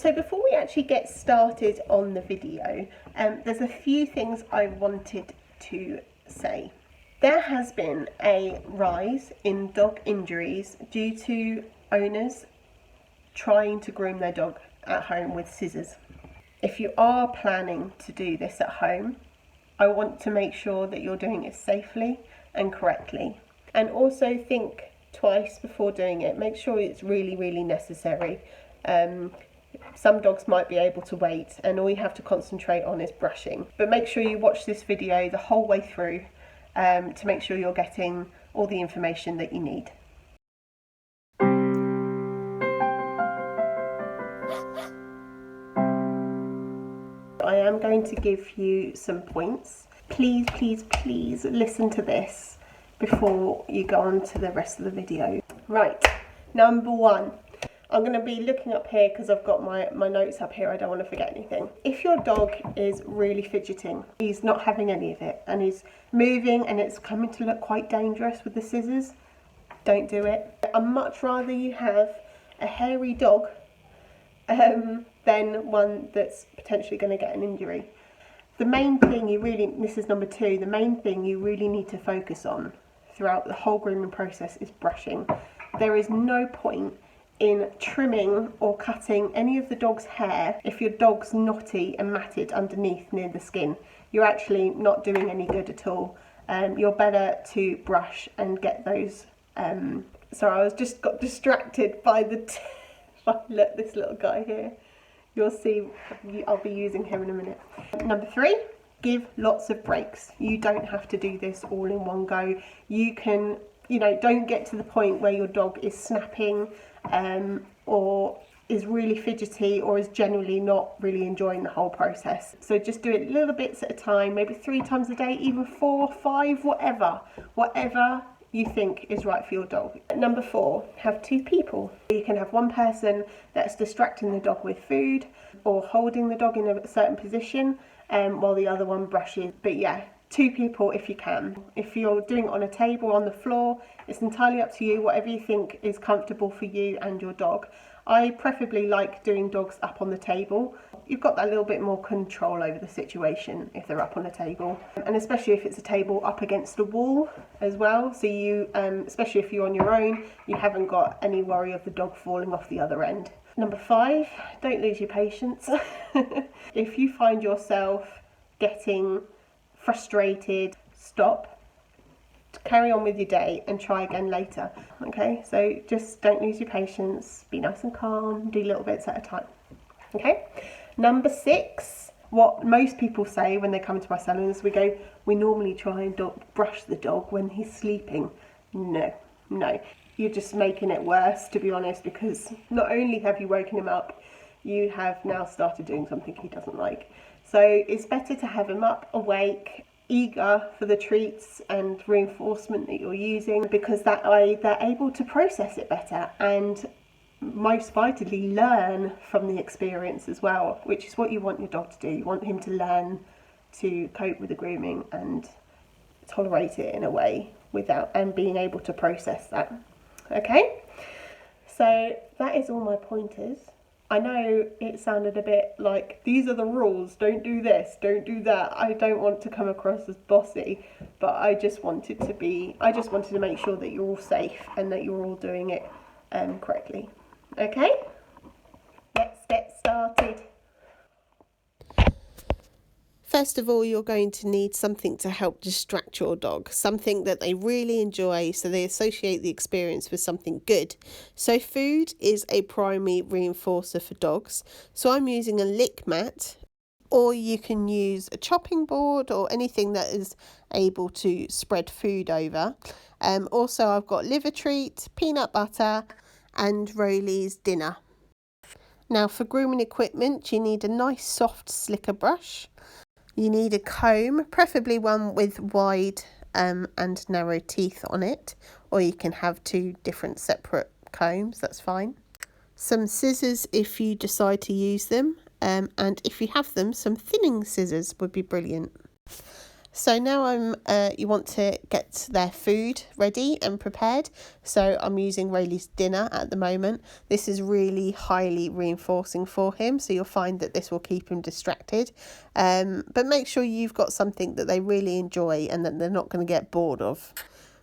So before we actually get started on the video, there's a few things I wanted to say. There has been a rise in dog injuries due to owners trying to groom their dog at home with scissors. If you are planning to do this at home, I want to make sure that you're doing it safely and correctly. And also think twice before doing it. Make sure it's really, really necessary. Some dogs might be able to wait and all you have to concentrate on is brushing. But make sure you watch this video the whole way through to make sure you're getting all the information that you need. I am going to give you some points. Please, please, please listen to this before you go on to the rest of the video. Right, number one. I'm going to be looking up here because I've got my notes up here. I don't want to forget anything. If your dog is really fidgeting, he's not having any of it, and he's moving and it's coming to look quite dangerous with the scissors, don't do it. I'd much rather you have a hairy dog than one that's potentially going to get an injury. The main thing you really, this is number two, the main thing you really need to focus on throughout the whole grooming process is brushing. There is no point in trimming or cutting any of the dog's hair if your dog's knotty and matted underneath near the skin. You're actually not doing any good at all. You're better to brush and get those. Sorry, I was just got distracted by the look, this little guy here. You'll see, I'll be using him in a minute. Number three, give lots of breaks. You don't have to do this all in one go. You can, don't get to the point where your dog is snapping or is really fidgety or is generally not really enjoying the whole process. So just do it little bits at a time, maybe 3 times a day, even 4, 5, whatever you think is right for your dog. Number 4, have 2 people. You can have one person that's distracting the dog with food or holding the dog in a certain position while the other one brushes. But yeah, 2 people if you can. If you're doing it on a table, on the floor, it's entirely up to you, whatever you think is comfortable for you and your dog. I preferably like doing dogs up on the table. You've got that little bit more control over the situation if they're up on a table, and especially if it's a table up against a wall as well. So you, especially if you're on your own, you haven't got any worry of the dog falling off the other end. Number 5, don't lose your patience. If you find yourself getting frustrated, stop. Carry on with your day and try again later. Okay, so just don't lose your patience, be nice and calm, do little bits at a time. Okay, number 6, what most people say when they come to my salons, we normally try and brush the dog when he's sleeping. No, you're just making it worse, to be honest, because not only have you woken him up, you have now started doing something he doesn't like. So it's better to have him up, awake, eager for the treats and reinforcement that you're using, because that way they're able to process it better and most vitally learn from the experience as well, which is what you want your dog to do. You want him to learn to cope with the grooming and tolerate it in a way and being able to process that. Okay, so that is all my pointers. I know it sounded a bit like, these are the rules, don't do this, don't do that. I don't want to come across as bossy, but I just wanted to make sure that you're all safe and that you're all doing it correctly. Okay, let's get started. First of all, you're going to need something to help distract your dog, something that they really enjoy so they associate the experience with something good. So food is a primary reinforcer for dogs. So I'm using a lick mat, or you can use a chopping board or anything that is able to spread food over. Also, I've got liver treat, peanut butter and Rolly's dinner. Now for grooming equipment, you need a nice soft slicker brush. You need a comb, preferably one with wide and narrow teeth on it, or you can have 2 different separate combs, that's fine. Some scissors if you decide to use them, and if you have them, some thinning scissors would be brilliant. So now you want to get their food ready and prepared. So I'm using Rayleigh's dinner at the moment. This is really highly reinforcing for him, so you'll find that this will keep him distracted. But make sure you've got something that they really enjoy and that they're not going to get bored of.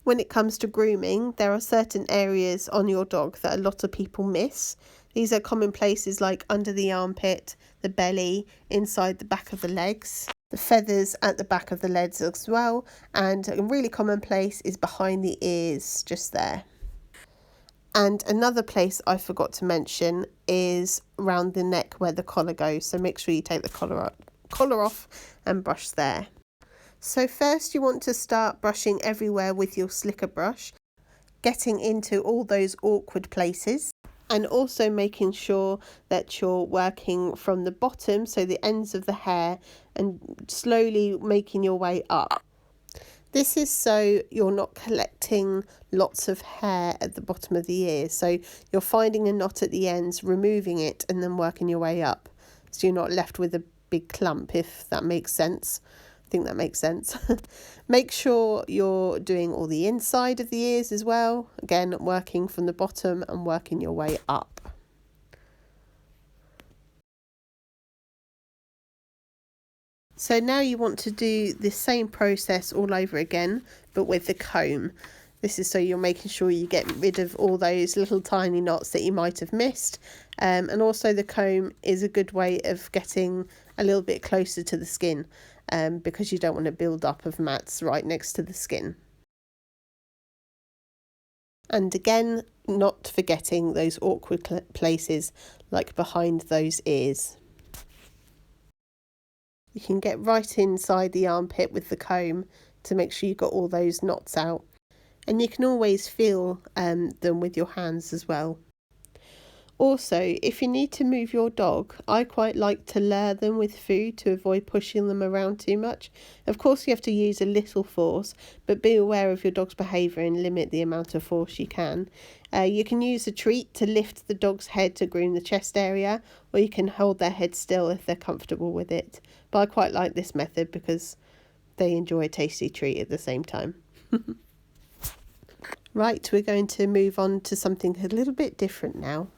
When it comes to grooming, there are certain areas on your dog that a lot of people miss. These are common places like under the armpit, the belly, inside the back of the legs, the feathers at the back of the legs as well, and a really common place is behind the ears, just there. And another place I forgot to mention is around the neck where the collar goes, so make sure you take the collar off and brush there. So first you want to start brushing everywhere with your slicker brush, getting into all those awkward places, and also making sure that you're working from the bottom, so the ends of the hair, and slowly making your way up. This is so you're not collecting lots of hair at the bottom of the ear. So you're finding a knot at the ends, removing it, and then working your way up. So you're not left with a big clump, if that makes sense. I think that makes sense. Make sure you're doing all the inside of the ears as well. Again, working from the bottom and working your way up. So now you want to do the same process all over again, but with the comb. This is so you're making sure you get rid of all those little tiny knots that you might have missed. And also the comb is a good way of getting a little bit closer to the skin, because you don't want to build up of mats right next to the skin. And again, not forgetting those awkward places like behind those ears. You can get right inside the armpit with the comb to make sure you've got all those knots out. And you can always feel them with your hands as well. Also, if you need to move your dog, I quite like to lure them with food to avoid pushing them around too much. Of course, you have to use a little force, but be aware of your dog's behaviour and limit the amount of force you can. You can use a treat to lift the dog's head to groom the chest area, or you can hold their head still if they're comfortable with it. But I quite like this method because they enjoy a tasty treat at the same time. Right, we're going to move on to something a little bit different now.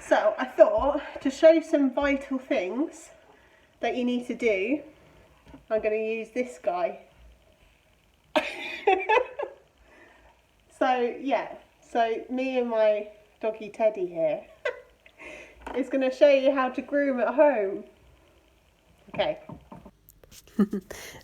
So I thought to show some vital things that you need to do, I'm going to use this guy. So me and my doggy Teddy here is going to show you how to groom at home. Okay.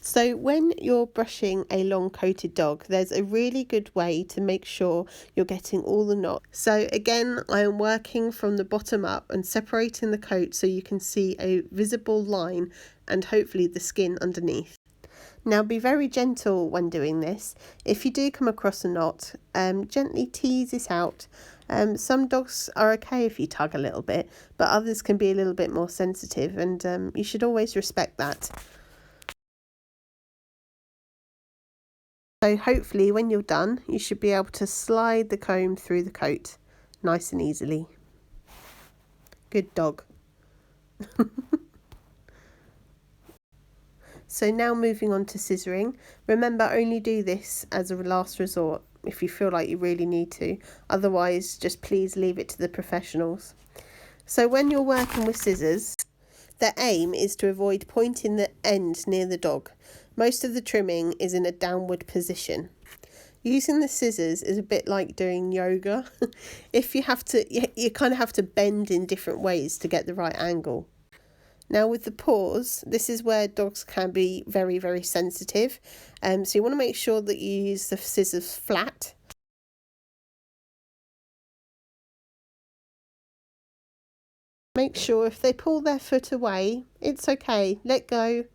So when you're brushing a long coated dog, there's a really good way to make sure you're getting all the knots. So again, I am working from the bottom up and separating the coat so you can see a visible line and hopefully the skin underneath. Now be very gentle when doing this. If you do come across a knot, gently tease it out. Some dogs are okay if you tug a little bit, but others can be a little bit more sensitive, and you should always respect that. So hopefully when you're done, you should be able to slide the comb through the coat nice and easily. Good dog. So now moving on to scissoring. Remember, only do this as a last resort if you feel like you really need to. Otherwise, just please leave it to the professionals. So when you're working with scissors, the aim is to avoid pointing the end near the dog. Most of the trimming is in a downward position. Using the scissors is a bit like doing yoga. If you have to, you kind of have to bend in different ways to get the right angle. Now with the paws, this is where dogs can be very, very sensitive. So you want to make sure that you use the scissors flat. Make sure if they pull their foot away, it's okay, let go.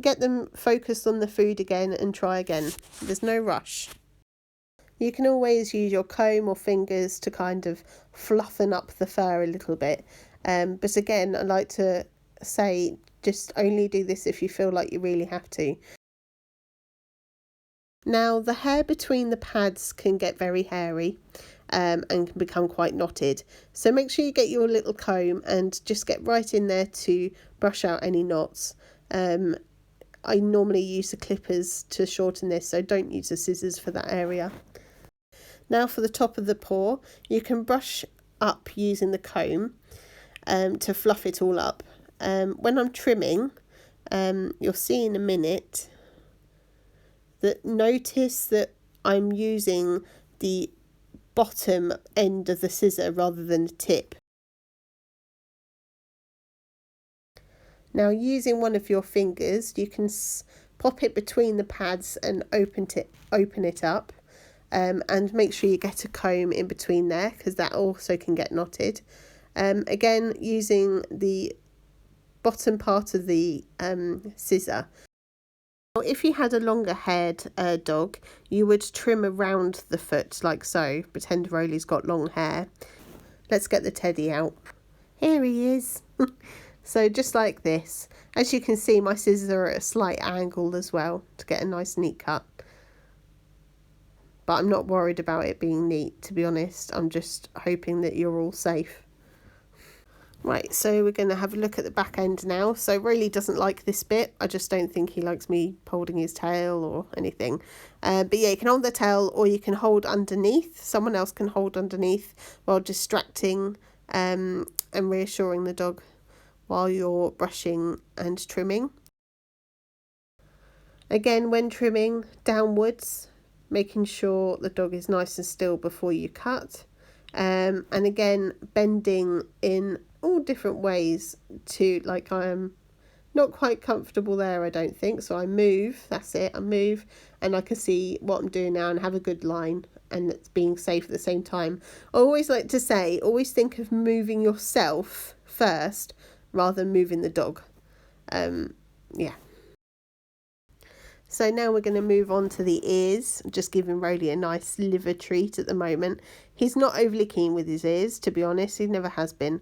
Get them focused on the food again and try again. There's no rush. You can always use your comb or fingers to kind of fluffen up the fur a little bit. But again, I like to say just only do this if you feel like you really have to. Now the hair between the pads can get very hairy and can become quite knotted. So make sure you get your little comb and just get right in there to brush out any knots. I normally use the clippers to shorten this, so don't use the scissors for that area. Now for the top of the paw, you can brush up using the comb to fluff it all up. When I'm trimming, you'll see in a minute that notice that I'm using the bottom end of the scissor rather than the tip. Now using one of your fingers, you can pop it between the pads and open it up, and make sure you get a comb in between there, because that also can get knotted. Again, using the bottom part of the scissor. Now, if you had a longer haired dog, you would trim around the foot like so. Pretend Rolly's got long hair. Let's get the teddy out. Here he is. So just like this. As you can see, my scissors are at a slight angle as well to get a nice neat cut. But I'm not worried about it being neat, to be honest. I'm just hoping that you're all safe. Right, so we're going to have a look at the back end now. So Rolly doesn't like this bit. I just don't think he likes me holding his tail or anything. But yeah, you can hold the tail or you can hold underneath. Someone else can hold underneath while distracting and reassuring the dog while you're brushing and trimming. Again, when trimming, downwards, making sure the dog is nice and still before you cut. And again, bending in all different ways to, like, I'm not quite comfortable there, I don't think. So I move, that's it, I move, and I can see what I'm doing now and have a good line, and it's being safe at the same time. I always like to say, always think of moving yourself first rather than moving the dog. Yeah. So now we're going to move on to the ears. Just giving Rolly a nice liver treat at the moment. He's not overly keen with his ears, to be honest. He never has been.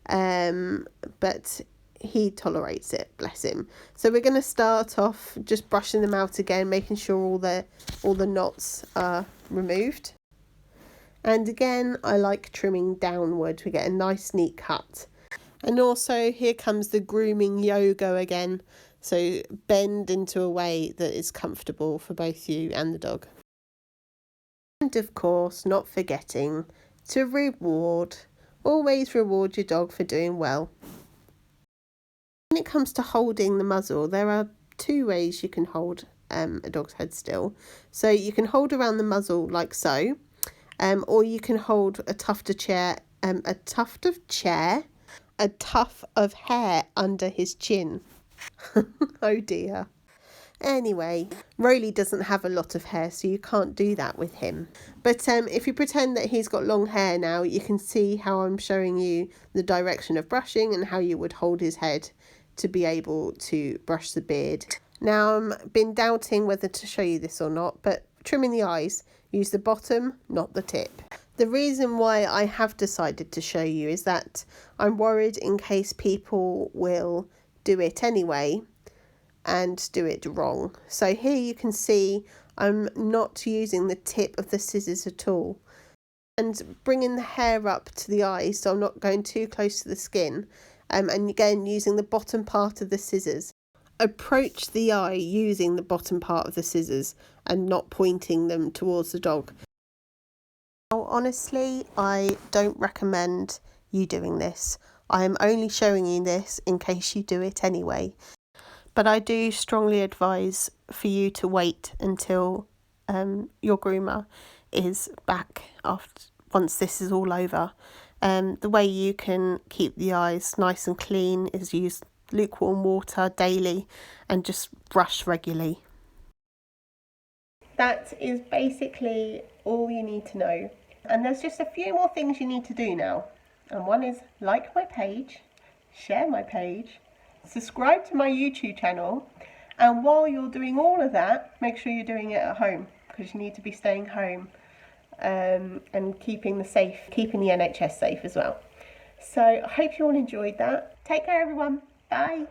But he tolerates it, bless him. So we're going to start off just brushing them out again, making sure all the knots are removed. And again, I like trimming downward. We get a nice neat cut. And also here comes the grooming yoga again. So bend into a way that is comfortable for both you and the dog. And of course, not forgetting to always reward your dog for doing well. When it comes to holding the muzzle, there are two ways you can hold a dog's head still. So you can hold around the muzzle like so, or you can hold a tuft of hair under his chin. Oh dear. Anyway, Rolly doesn't have a lot of hair, so you can't do that with him. But if you pretend that he's got long hair now, you can see how I'm showing you the direction of brushing and how you would hold his head to be able to brush the beard. Now, I've been doubting whether to show you this or not, but trimming the eyes, use the bottom, not the tip. The reason why I have decided to show you is that I'm worried in case people will do it anyway and do it wrong. So here you can see I'm not using the tip of the scissors at all, and bringing the hair up to the eyes, so I'm not going too close to the skin, and again using the bottom part of the scissors. Approach the eye using the bottom part of the scissors and not pointing them towards the dog. Now, honestly, I don't recommend you doing this. I am only showing you this in case you do it anyway. But I do strongly advise for you to wait until your groomer is back once this is all over. The way you can keep the eyes nice and clean is use lukewarm water daily and just brush regularly. That is basically all you need to know. And there's just a few more things you need to do now. And one is like my page, share my page, subscribe to my YouTube channel, and while you're doing all of that, make sure you're doing it at home, because you need to be staying home and keeping the NHS safe as well. So I hope you all enjoyed that. Take care, everyone. Bye.